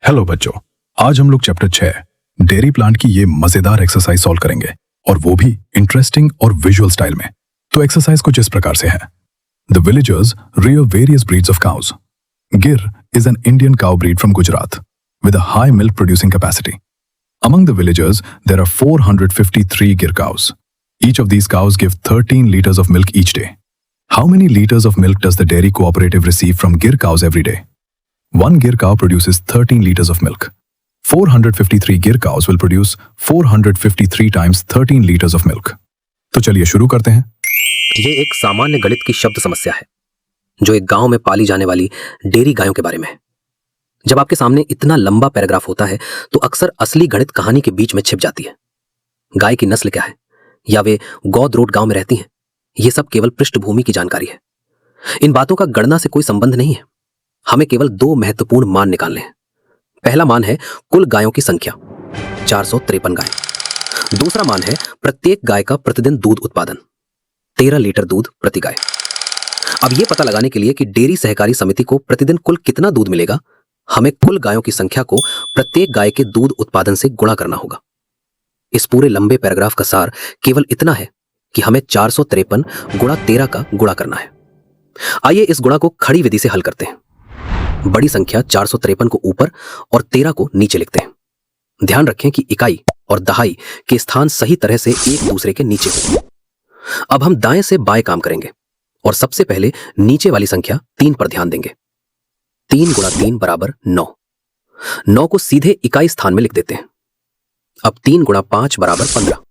Hello बच्चों, आज हम लोग चैप्टर 6 डेयरी प्लांट की ये मजेदार एक्सरसाइज सॉल्व करेंगे और वो भी इंटरेस्टिंग और विजुअल स्टाइल में। तो एक्सरसाइज कुछ इस प्रकार से है। The villagers rear various breeds of cows. Gir is an Indian cow breed from Gujarat with a high milk producing capacity. Among the villagers, there are 453 Gir cows. Each of these cows give 13 liters of milk each day. How many liters of milk does the dairy cooperative receive from Gir cows every day? One Gir cow produces 13 liters of milk. 453 Gir cows will produce 453 times 13 liters of milk. तो चलिए शुरू करते हैं। ये एक सामान्य गणित की शब्द समस्या है जो एक गांव में पाली जाने वाली डेयरी गायों के बारे में है। जब आपके सामने इतना लंबा पैराग्राफ होता है तो अक्सर असली गणित कहानी के बीच में छिप जाती है। गाय की नस्ल क्या है या वे गौद रोड गांव में रहती हैं, ये सब केवल पृष्ठभूमि की जानकारी है। इन बातों का गणना से कोई संबंध नहीं है। हमें केवल दो महत्वपूर्ण मान निकालने हैं। पहला मान है कुल गायों की संख्या 453 गाय। दूसरा मान है प्रत्येक गाय का प्रतिदिन दूध उत्पादन 13 लीटर दूध प्रति गाय। अब यह पता लगाने के लिए कि डेयरी सहकारी समिति को प्रतिदिन कुल कितना दूध मिलेगा, हमें कुल गायों की संख्या को प्रत्येक गाय के दूध उत्पादन से गुणा करना होगा। इस पूरे लंबे पैराग्राफ का सार केवल इतना है कि हमें 453 गुणा 13 का गुणा करना है। आइए इस गुणा को खड़ी विधि से हल करते हैं। बड़ी संख्या 453 को ऊपर और 13 को नीचे लिखते हैं। ध्यान रखें कि इकाई और दहाई के स्थान सही तरह से एक दूसरे के नीचे हों। अब हम दाएं से बाएं काम करेंगे और सबसे पहले नीचे वाली संख्या 3 पर ध्यान देंगे। 3 गुणा 3 बराबर 9। 9 को सीधे इकाई स्थान में लिख देते हैं। अब 3 गुणा 5 बराबर 15।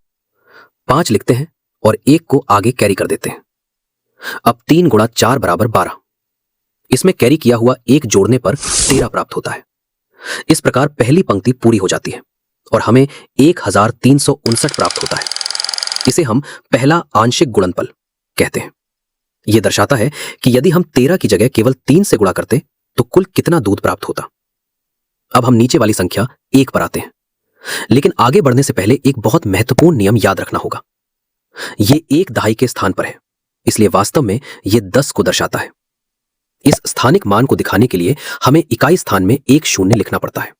5 लिखते हैं और 1 को आगे कैरी कर देते हैं। अब 3 गुणा 4 बराबर 12। इसमें कैरी किया हुआ 1 जोड़ने पर 13 प्राप्त होता है। इस प्रकार पहली पंक्ति पूरी हो जाती है और हमें 1359 प्राप्त होता है। इसे हम पहला आंशिक गुणनफल कहते हैं। यह दर्शाता है कि यदि हम 13 की जगह केवल 3 से गुणा करते तो कुल कितना दूध प्राप्त होता। अब हम नीचे वाली संख्या 1 पर आते हैं, लेकिन आगे बढ़ने से पहले एक बहुत महत्वपूर्ण नियम याद रखना होगा। यह 1 दहाई के स्थान पर है, इसलिए वास्तव में यह 10 को दर्शाता है। इस स्थानिक मान को दिखाने के लिए हमें इकाई स्थान में 1 शून्य लिखना पड़ता है।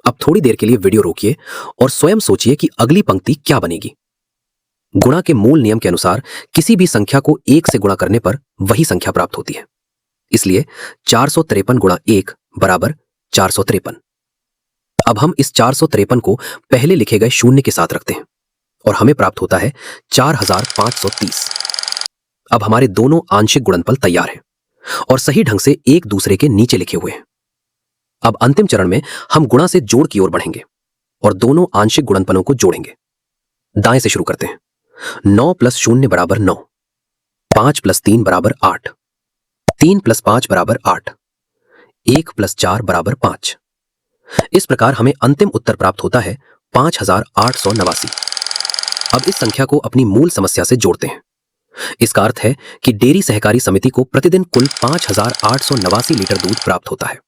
अब थोड़ी देर के लिए वीडियो रोकिए और स्वयं सोचिए कि अगली पंक्ति क्या बनेगी। गुणा के मूल नियम के अनुसार किसी भी संख्या को 1 से गुणा करने पर वही संख्या प्राप्त होती है। इसलिए 453 गुणा 1 बराबर 453। अब हम इस 453 को पहले लिखे गए शून्य के साथ रखते हैं और हमें प्राप्त होता है 4530। अब हमारे दोनों आंशिक गुणनफल तैयार हैं और सही ढंग से एक दूसरे के नीचे लिखे हुए हैं। अब अंतिम चरण में हम गुणा से जोड़ की ओर बढ़ेंगे और दोनों आंशिक गुणनफलों को जोड़ेंगे। दाएं से शुरू करते हैं। 9 प्लस 0 बराबर 9। 5 प्लस 3 बराबर 8। 3 प्लस 5 बराबर 8। 1 प्लस 4 बराबर 5। इस प्रकार हमें अंतिम उत्तर प्राप्त होता है 5889। अब इस संख्या को अपनी मूल समस्या से जोड़ते हैं। इसका अर्थ है कि डेयरी सहकारी समिति को प्रतिदिन कुल 5889 लीटर दूध प्राप्त होता है।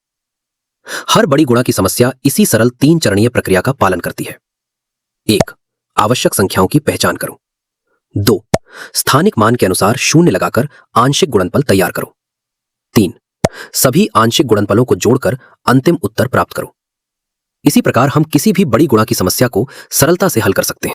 हर बड़ी गुणा की समस्या इसी सरल 3 चरणीय प्रक्रिया का पालन करती है। 1. आवश्यक संख्याओं की पहचान करो। 2. स्थानिक मान के अनुसार शून्य लगाकर आंशिक गुणनफल तैयार करो। 3. सभी आंशिक गुणनफलों को जोड़कर अंतिम उत्तर प्राप्त करो। इसी प्रकार हम किसी भी बड़ी गुणा की समस्या को सरलता से हल कर सकते हैं।